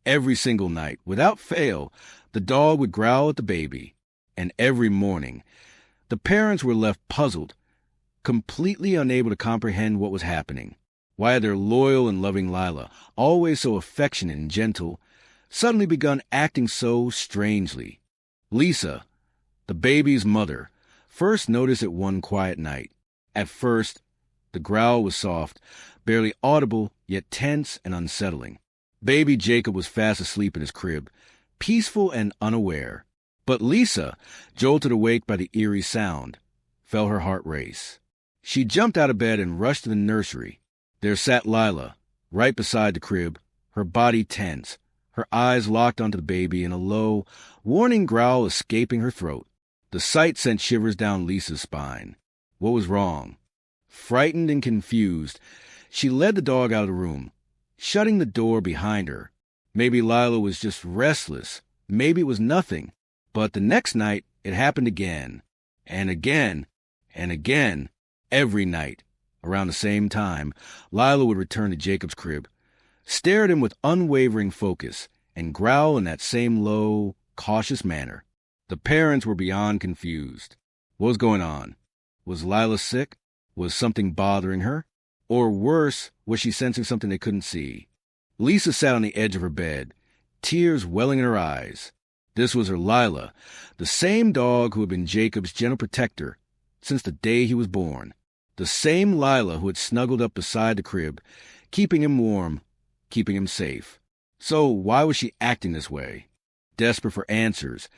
Every single night, without fail, the dog would growl at the baby. And every morning, the parents were left puzzled, completely unable to comprehend what was happening. Why had their loyal and loving Lila, always so affectionate and gentle, suddenly begun acting so strangely? Lisa, the baby's mother, first noticed it one quiet night. At first, the growl was soft, barely audible, yet tense and unsettling. Baby Jacob was fast asleep in his crib, peaceful and unaware. But Lisa, jolted awake by the eerie sound, felt her heart race. She jumped out of bed and rushed to the nursery. There sat Lila, right beside the crib, her body tense, her eyes locked onto the baby, and a low, warning growl escaping her throat. The sight sent shivers down Lisa's spine. What was wrong? Frightened and confused, she led the dog out of the room, shutting the door behind her. Maybe Lila was just restless. Maybe it was nothing. But the next night, it happened again, and again, and again. Every night, around the same time, Lila would return to Jacob's crib, stare at him with unwavering focus, and growl in that same low, cautious manner. The parents were beyond confused. What was going on? Was Lila sick? Was something bothering her? Or worse, was she sensing something they couldn't see? Lisa sat on the edge of her bed, tears welling in her eyes. This was her Lila, the same dog who had been Jacob's gentle protector since the day he was born. The same Lila who had snuggled up beside the crib, keeping him warm, keeping him safe. So why was she acting this way? Desperate for answers,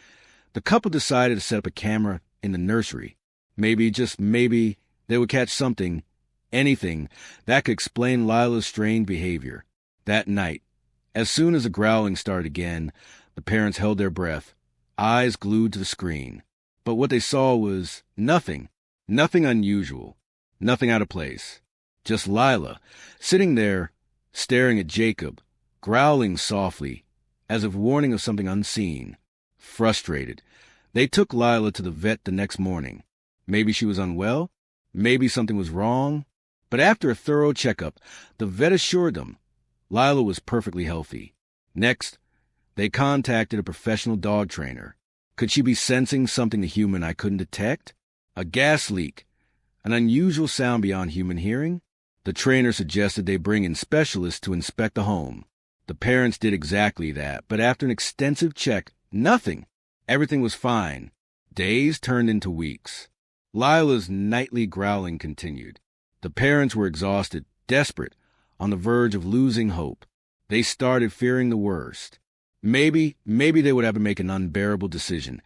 the couple decided to set up a camera in the nursery. Maybe, just maybe, they would catch something, anything, that could explain Lila's strange behavior. That night, as soon as the growling started again, the parents held their breath, eyes glued to the screen. But what they saw was nothing unusual, nothing out of place. Just Lila, sitting there, staring at Jacob, growling softly, as if warning of something unseen. Frustrated, they took Lila to the vet the next morning. Maybe she was unwell, maybe something was wrong. But after a thorough checkup, the vet assured them Lila was perfectly healthy. Next, they contacted a professional dog trainer. Could she be sensing something the human eye couldn't detect? A gas leak, an unusual sound beyond human hearing? The trainer suggested they bring in specialists to inspect the home. The parents did exactly that, but after an extensive check, nothing. Everything was fine. Days turned into weeks. Lila's nightly growling continued. The parents were exhausted, desperate, on the verge of losing hope. They started fearing the worst. Maybe they would have to make an unbearable decision,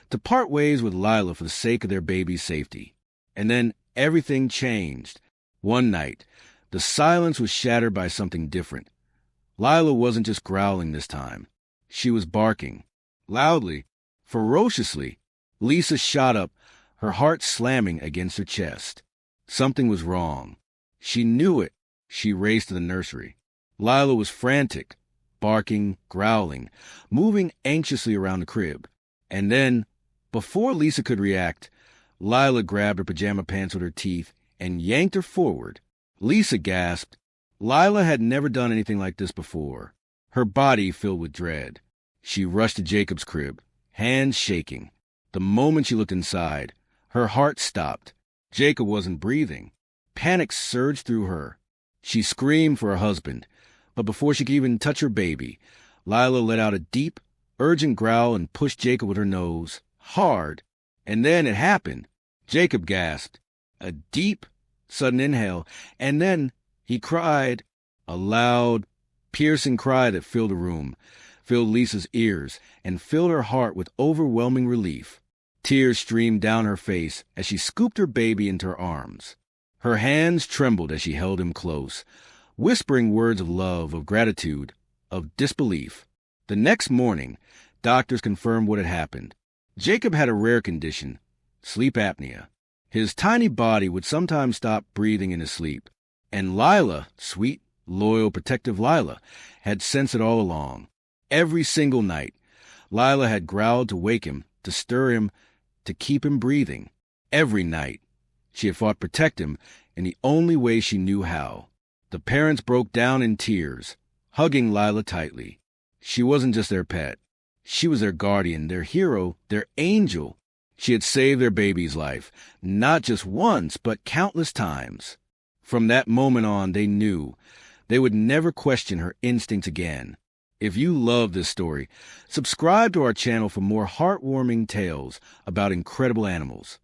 to part ways with Lila for the sake of their baby's safety. And then everything changed. One night, the silence was shattered by something different. Lila wasn't just growling this time. She was barking. Loudly, ferociously. Lisa shot up, her heart slamming against her chest. Something was wrong. She knew it. She raced to the nursery. Lila was frantic, barking, growling, moving anxiously around the crib. And then, before Lisa could react, Lila grabbed her pajama pants with her teeth and yanked her forward. Lisa gasped. Lila had never done anything like this before. Her body filled with dread. She rushed to Jacob's crib, hands shaking. The moment she looked inside, her heart stopped. Jacob wasn't breathing. Panic surged through her. She screamed for her husband, but before she could even touch her baby, Lila let out a deep, urgent growl and pushed Jacob with her nose, hard. And then it happened. Jacob gasped. A deep, sudden inhale, and then he cried, a loud, piercing cry that filled the room, filled Lisa's ears, and filled her heart with overwhelming relief. Tears streamed down her face as she scooped her baby into her arms. Her hands trembled as she held him close, whispering words of love, of gratitude, of disbelief. The next morning, doctors confirmed what had happened. Jacob had a rare condition, sleep apnea. His tiny body would sometimes stop breathing in his sleep. And Lila, sweet, loyal, protective Lila, had sensed it all along. Every single night, Lila had growled to wake him, to stir him, to keep him breathing. Every night, she had fought to protect him in the only way she knew how. The parents broke down in tears, hugging Lila tightly. She wasn't just their pet. She was their guardian, their hero, their angel. She had saved their baby's life, not just once, but countless times. From that moment on, they knew they would never question her instincts again. If you love this story, subscribe to our channel for more heartwarming tales about incredible animals.